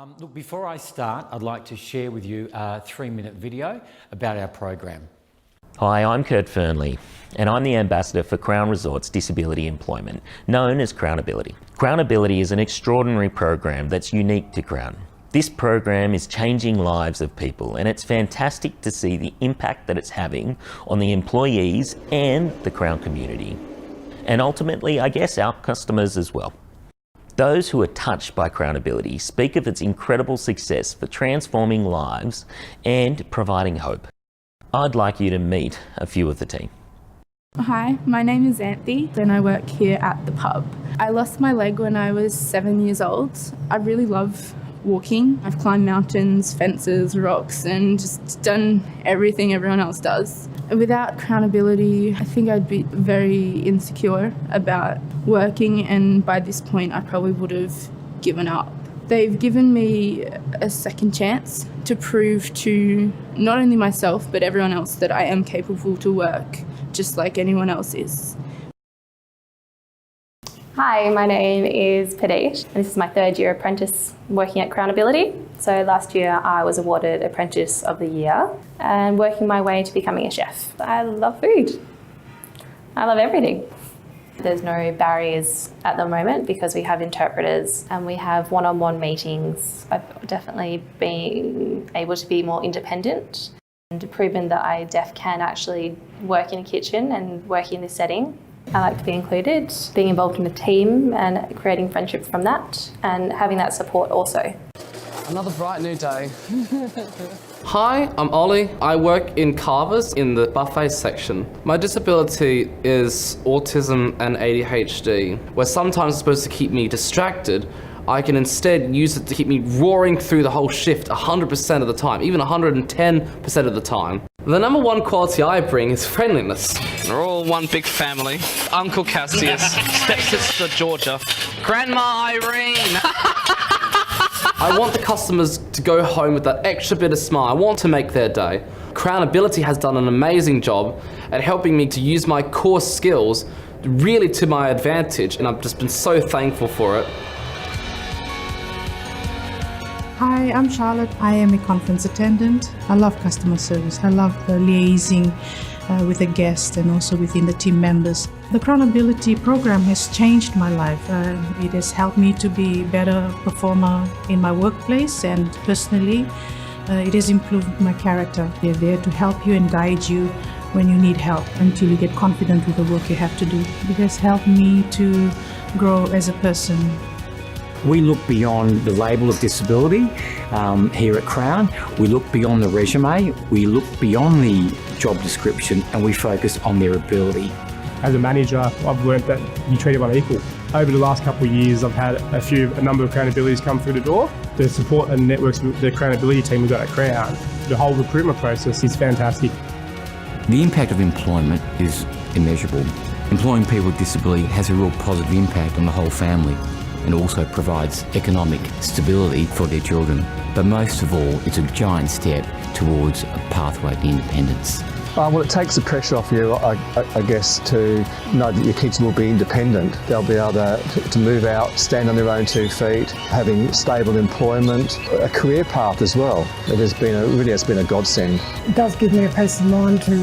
Look, before I start, I'd like to share with you a 3-minute video about our program. Hi, I'm Kurt Fernley, and I'm the Ambassador for Crown Resorts Disability Employment, known as Crownability. Crownability is an extraordinary program that's unique to Crown. This program is changing lives of people, and it's fantastic to see the impact that it's having on the employees and the Crown community. And ultimately, I guess, our customers as well. Those who are touched by Crownability speak of its incredible success for transforming lives and providing hope. I'd like you to meet a few of the team. Hi, my name is Anthony and I work here at the pub. I lost my leg when I was 7 years old. I really love walking. I've climbed mountains, fences, rocks, and just done everything everyone else does. Without Crownability, I think I'd be very insecure about working, and by this point I probably would have given up. They've given me a second chance to prove to not only myself but everyone else that I am capable to work just like anyone else is. Hi, my name is Padej, and this is my third year apprentice working at Crownability. So last year I was awarded Apprentice of the Year and working my way to becoming a chef. I love food. I love everything. There's no barriers at the moment because we have interpreters and we have one-on-one meetings. I've definitely been able to be more independent and proven that I can actually work in a kitchen and work in this setting. I like to be included, being involved in a team and creating friendships from that and having that support also. Another bright new day. Hi, I'm Ollie. I work in Carvers in the buffet section. My disability is autism and ADHD, where sometimes it's supposed to keep me distracted. I can instead use it to keep me roaring through the whole shift 100% of the time, even 110% of the time. The number one quality I bring is friendliness. We're all one big family. Uncle Cassius, stepsister Georgia, Grandma Irene. I want the customers to go home with that extra bit of smile. I want to make their day. Crownability has done an amazing job at helping me to use my core skills really to my advantage, and I've just been so thankful for it. Hi, I'm Charlotte. I am a conference attendant. I love customer service. I love the liaising with the guests and also within the team members. The Crownability program has changed my life. It has helped me to be a better performer in my workplace, and personally, it has improved my character. They're there to help you and guide you when you need help until you get confident with the work you have to do. It has helped me to grow as a person. We look beyond the label of disability here at Crown. We look beyond the resume, we look beyond the job description, and we focus on their ability. As a manager, I've learned that you treat everyone equal. Over the last couple of years, I've had a number of Crownabilities come through the door. The support and networks with the Crownability team we've got at Crown, the whole recruitment process is fantastic. The impact of employment is immeasurable. Employing people with disability has a real positive impact on the whole family, and also provides economic stability for their children. But most of all, it's a giant step towards a pathway to independence. Well, it takes the pressure off you, I guess, to know that your kids will be independent. They'll be able to move out, stand on their own 2 feet, having stable employment, a career path as well. It has been really has been a godsend. It does give me a peace of mind to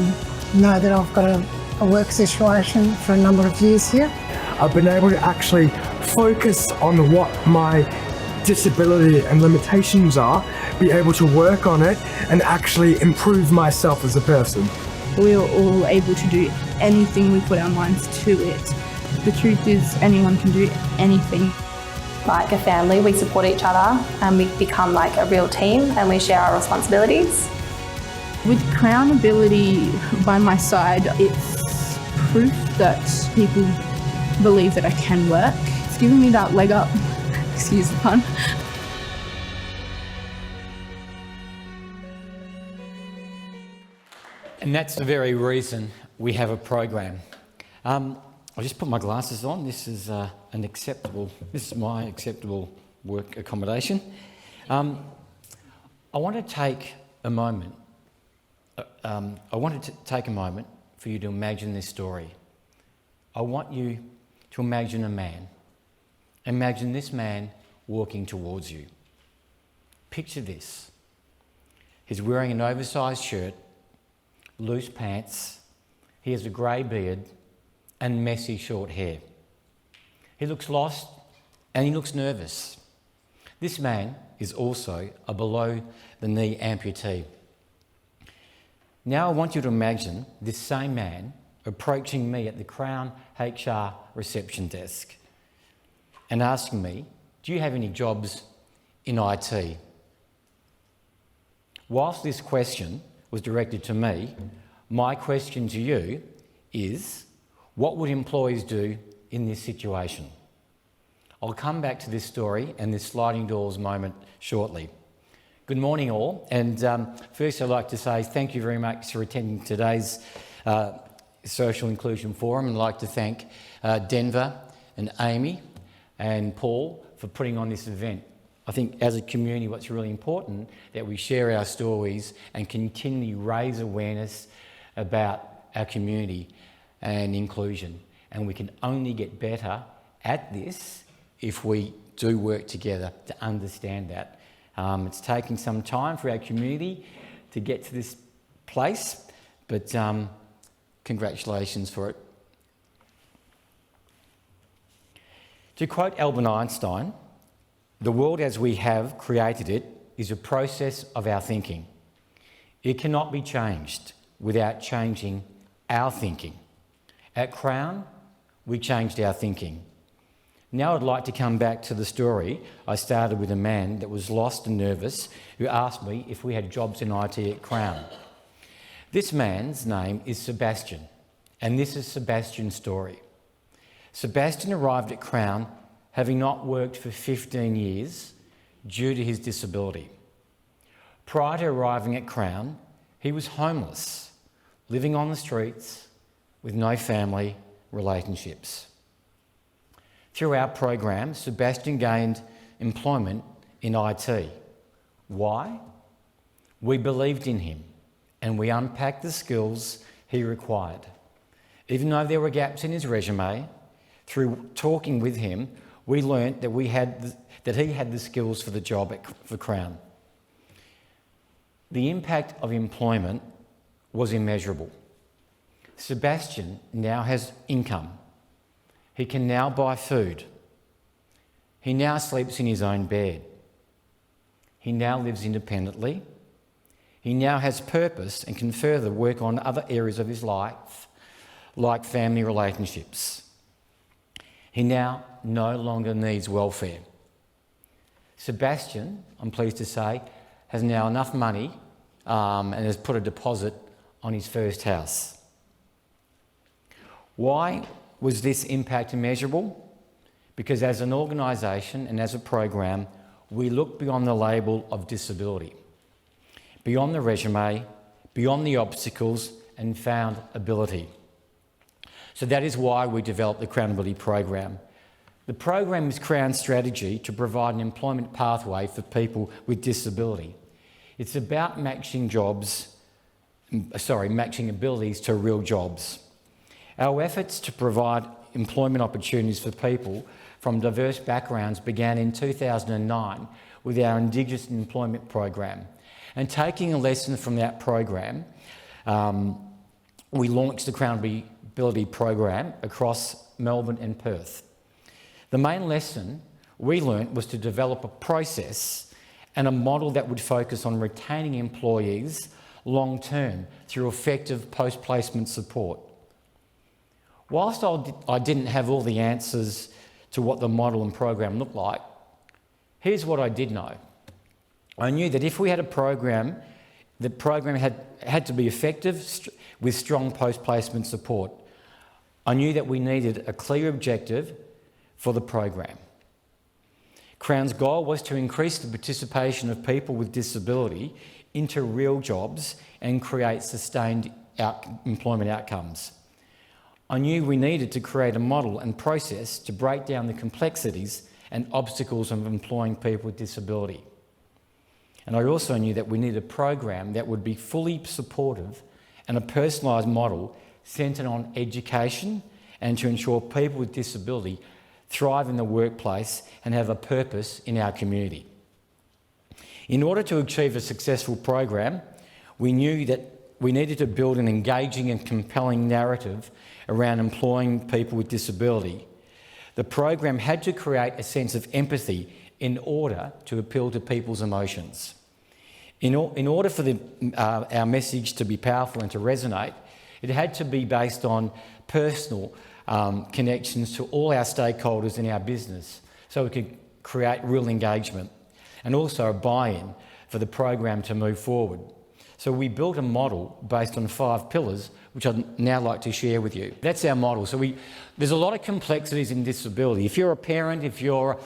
know that I've got a work situation for a number of years here. I've been able to actually focus on what my disability and limitations are, be able to work on it and actually improve myself as a person. We are all able to do anything we put our minds to it. The truth is anyone can do anything. Like a family, we support each other and we become like a real team and we share our responsibilities. With Crownability by my side, it's proof that people believe that I can work. It's giving me that leg up, excuse the pun. And that's the very reason we have a program. I'll just put my glasses on. This is my acceptable work accommodation. I want to take a moment. I wanted to take a moment for you to imagine this story. I want you to imagine a man. Imagine this man walking towards you. Picture this. He's wearing an oversized shirt, loose pants, he has a grey beard and messy short hair. He looks lost and he looks nervous. This man is also a below-the-knee amputee. Now I want you to imagine this same man approaching me at the Crown HR reception desk and asking me, do you have any jobs in IT? Whilst this question was directed to me, my question to you is, what would employees do in this situation? I'll come back to this story and this sliding doors moment shortly. Good morning all, and first I'd like to say thank you very much for attending today's Social Inclusion Forum, and I'd like to thank Denver and Amy and Paul for putting on this event. I think as a community what's really important that we share our stories and continually raise awareness about our community and inclusion, and we can only get better at this if we do work together to understand that. It's taking some time for our community to get to this place, but congratulations for it. To quote Albert Einstein, the world as we have created it is a process of our thinking. It cannot be changed without changing our thinking. At Crown, we changed our thinking. Now I'd like to come back to the story I started with, a man that was lost and nervous who asked me if we had jobs in IT at Crown. This man's name is Sebastian, and this is Sebastian's story. Sebastian arrived at Crown having not worked for 15 years due to his disability. Prior to arriving at Crown, he was homeless, living on the streets with no family relationships. Through our program, Sebastian gained employment in IT. Why? We believed in him and we unpacked the skills he required. Even though there were gaps in his resume, through talking with him, we learnt that he had the skills for the job for Crown. The impact of employment was immeasurable. Sebastian now has income. He can now buy food. He now sleeps in his own bed. He now lives independently. He now has purpose and can further work on other areas of his life, like family relationships. He now no longer needs welfare. Sebastian, I'm pleased to say, has now enough money and has put a deposit on his first house. Why was this impact immeasurable? Because as an organisation and as a program, we look beyond the label of disability, beyond the resume, beyond the obstacles, and found ability. So that is why we developed the Crown Ability program. The program is Crown's strategy to provide an employment pathway for people with disability. It's about matching abilities to real jobs. Our efforts to provide employment opportunities for people from diverse backgrounds began in 2009 with our Indigenous Employment Program. And taking a lesson from that program, we launched the Crown Ability program across Melbourne and Perth. The main lesson we learnt was to develop a process and a model that would focus on retaining employees long term through effective post-placement support. Whilst I didn't have all the answers to what the model and program looked like, here's what I did know. I knew that if we had a program, the program had to be effective with strong post-placement support. I knew that we needed a clear objective for the program. Crown's goal was to increase the participation of people with disability into real jobs and create sustained employment outcomes. I knew we needed to create a model and process to break down the complexities and obstacles of employing people with disability. And I also knew that we needed a program that would be fully supportive and a personalised model centred on education and to ensure people with disability thrive in the workplace and have a purpose in our community. In order to achieve a successful program, we knew that we needed to build an engaging and compelling narrative around employing people with disability. The program had to create a sense of empathy in order to appeal to people's emotions. In order for our message to be powerful and to resonate, it had to be based on personal connections to all our stakeholders in our business, so we could create real engagement and also a buy-in for the program to move forward. So we built a model based on 5 pillars, which I'd now like to share with you. That's our model. So there's a lot of complexities in disability. If you're a parent, if you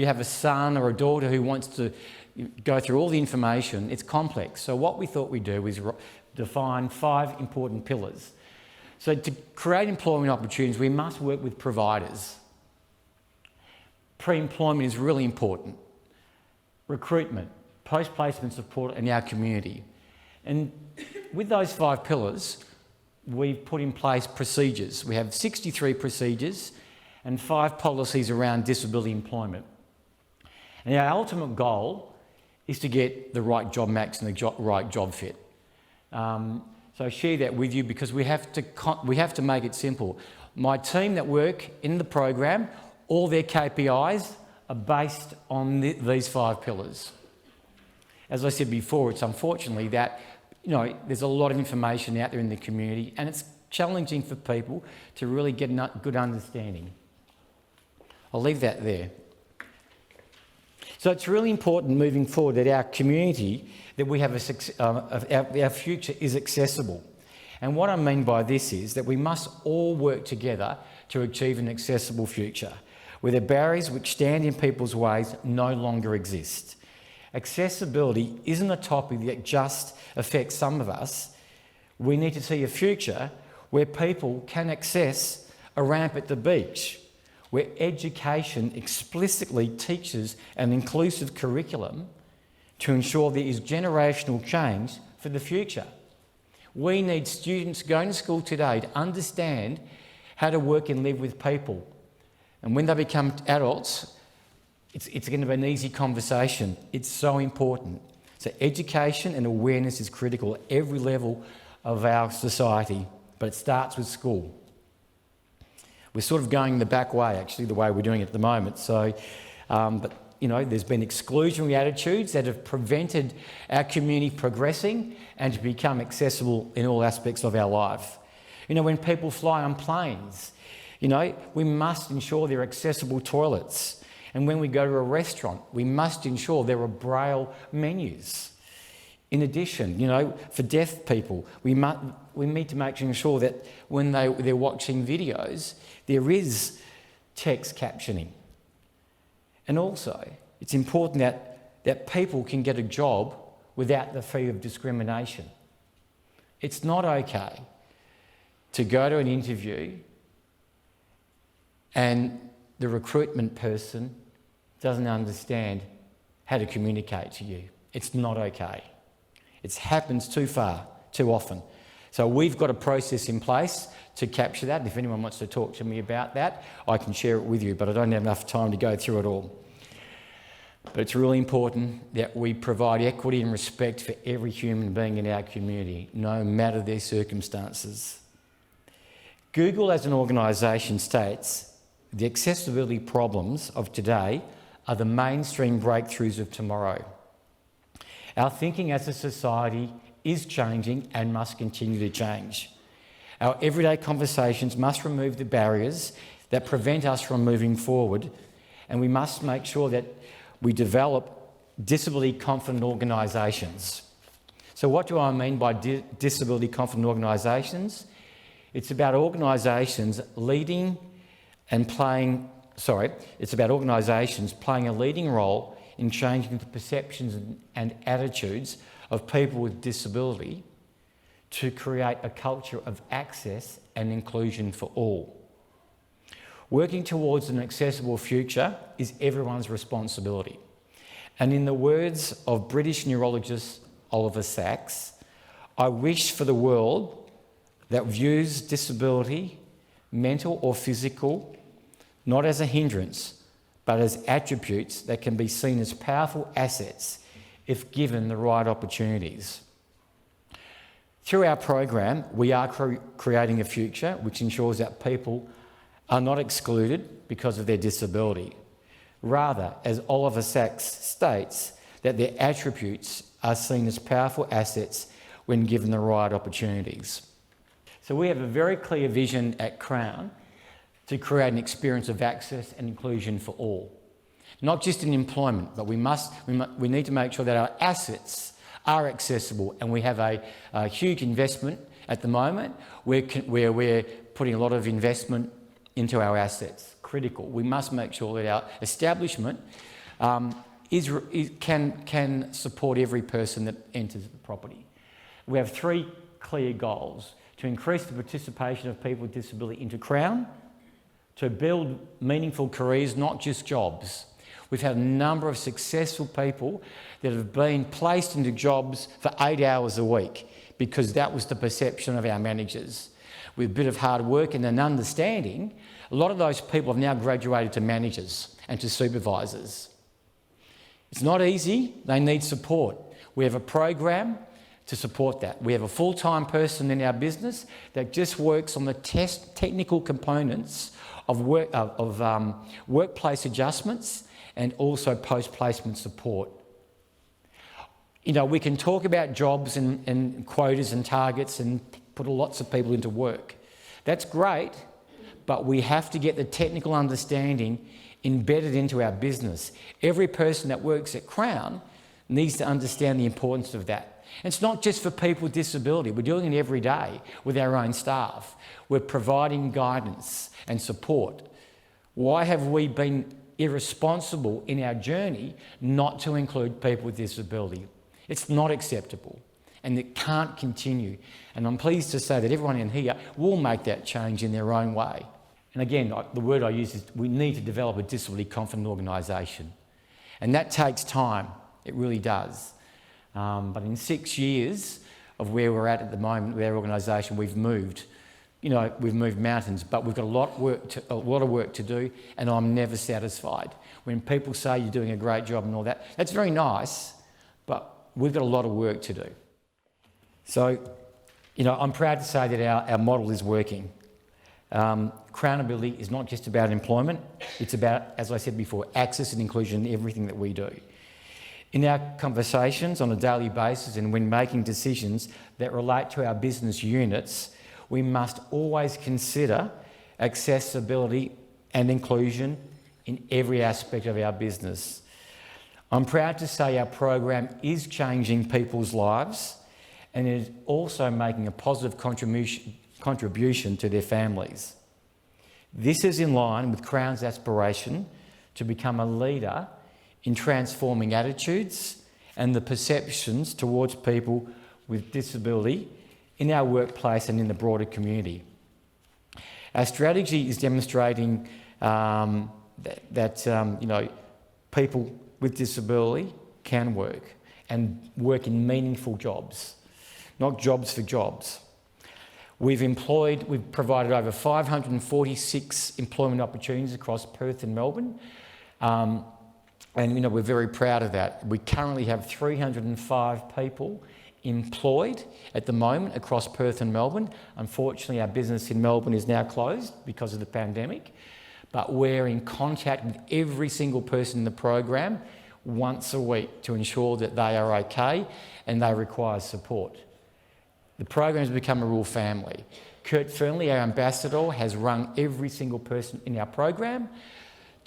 have a son or a daughter who wants to go through all the information, it's complex. So what we thought we'd do is define 5 important pillars. So to create employment opportunities, we must work with providers. Pre-employment is really important. Recruitment, post-placement support in our community. And with those 5 pillars, we've put in place procedures. We have 63 procedures and 5 policies around disability employment. And our ultimate goal is to get the right job match and the right job fit. So I share that with you because we have to make it simple. My team that work in the program, all their KPIs are based on these 5 pillars. As I said before, it's unfortunately that there's a lot of information out there in the community and it's challenging for people to really get a good understanding. I'll leave that there. So it's really important moving forward that our community, that we have our future is accessible. And what I mean by this is that we must all work together to achieve an accessible future, where the barriers which stand in people's ways no longer exist. Accessibility isn't a topic that just affects some of us. We need to see a future where people can access a ramp at the beach, where education explicitly teaches an inclusive curriculum to ensure there is generational change for the future. We need students going to school today to understand how to work and live with people. And when they become adults, it's going to be an easy conversation. It's so important. So education and awareness is critical at every level of our society, but it starts with school. We're sort of going the back way, actually, the way we're doing it at the moment. So, there's been exclusionary attitudes that have prevented our community progressing and to become accessible in all aspects of our life. When people fly on planes, we must ensure there are accessible toilets. And when we go to a restaurant, we must ensure there are braille menus. In addition, for deaf people, we need to make sure that when they're watching videos, there is text captioning. And also, it's important that people can get a job without the fear of discrimination. It's not okay to go to an interview and the recruitment person doesn't understand how to communicate to you. It's not okay. It happens too often. So we've got a process in place to capture that. If anyone wants to talk to me about that, I can share it with you, but I don't have enough time to go through it all. But it's really important that we provide equity and respect for every human being in our community, no matter their circumstances. Google as an organisation states, the accessibility problems of today are the mainstream breakthroughs of tomorrow. Our thinking as a society is changing and must continue to change. Our everyday conversations must remove the barriers that prevent us from moving forward, and we must make sure that we develop disability-confident organisations. So what do I mean by disability-confident organisations? It's about organisations playing a leading role in changing the perceptions and attitudes of people with disability to create a culture of access and inclusion for all. Working towards an accessible future is everyone's responsibility. And in the words of British neurologist Oliver Sacks, I wish for the world that views disability, mental or physical, not as a hindrance, but as attributes that can be seen as powerful assets if given the right opportunities. Through our program, we are creating a future which ensures that people are not excluded because of their disability. Rather, as Oliver Sacks states, that their attributes are seen as powerful assets when given the right opportunities. So we have a very clear vision at Crown to create an experience of access and inclusion for all. Not just in employment, but we need to make sure that our assets are accessible, and we have a huge investment at the moment where we're putting a lot of investment into our assets. Critical. We must make sure that our establishment can support every person that enters the property. We have 3 clear goals: to increase the participation of people with disability into Crown, to build meaningful careers, not just jobs. We've had a number of successful people that have been placed into jobs for 8 hours a week because that was the perception of our managers. With a bit of hard work and an understanding, a lot of those people have now graduated to managers and to supervisors. It's not easy, they need support. We have a program to support that. We have a full-time person in our business that just works on the technical components of workplace adjustments and also post-placement support. You know, we can talk about jobs and quotas and targets and put lots of people into work. That's great, but we have to get the technical understanding embedded into our business. Every person that works at Crown needs to understand the importance of that. And it's not just for people with disability. We're doing it every day with our own staff. We're providing guidance and support. Why have we been irresponsible in our journey not to include people with disability? It's not acceptable, and it can't continue. And I'm pleased to say that everyone in here will make that change in their own way. And again, the word I use is we need to develop a disability confident organisation. And that takes time, it really does. But in 6 years of where we're at the moment with our organisation, we've moved mountains, but we've got a lot of work to do, and I'm never satisfied. When people say you're doing a great job and all that, that's very nice, but we've got a lot of work to do. So, I'm proud to say that our model is working. Crownability is not just about employment, it's about, as I said before, access and inclusion in everything that we do. In our conversations on a daily basis and when making decisions that relate to our business units, we must always consider accessibility and inclusion in every aspect of our business. I'm proud to say our program is changing people's lives and is also making a positive contribution to their families. This is in line with Crown's aspiration to become a leader in transforming attitudes and the perceptions towards people with disability in our workplace and in the broader community. Our strategy is demonstrating that people with disability can work and work in meaningful jobs, not jobs for jobs. We've provided over 546 employment opportunities across Perth and Melbourne, and we're very proud of that. We currently have 305 people employed at the moment across Perth and Melbourne. Unfortunately, our business in Melbourne is now closed because of the pandemic, but we're in contact with every single person in the program once a week to ensure that they are okay and they require support. The program has become a real family. Kurt Fernley, our ambassador, has rung every single person in our program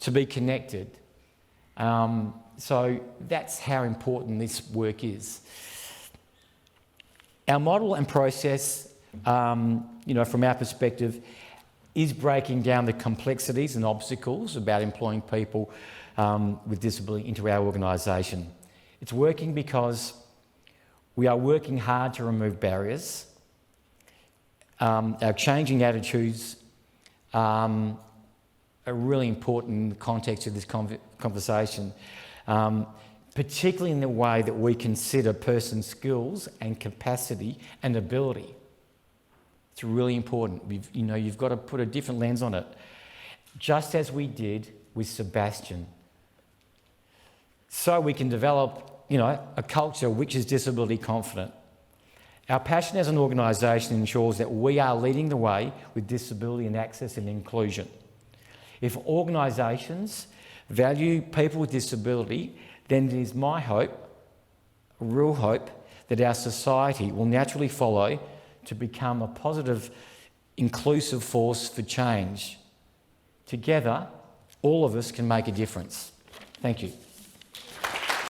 to be connected. So that's how important this work is. Our model and process, from our perspective, is breaking down the complexities and obstacles about employing people with disability into our organisation. It's working because we are working hard to remove barriers. Our changing attitudes are really important in the context of this conversation, particularly in the way that we consider persons' skills and capacity and ability. It's really important. You've got to put a different lens on it, just as we did with Sebastian. So we can develop a culture which is disability confident. Our passion as an organisation ensures that we are leading the way with disability and access and inclusion. If organisations value people with disability, then it is my hope, a real hope, that our society will naturally follow to become a positive, inclusive force for change. Together, all of us can make a difference. Thank you.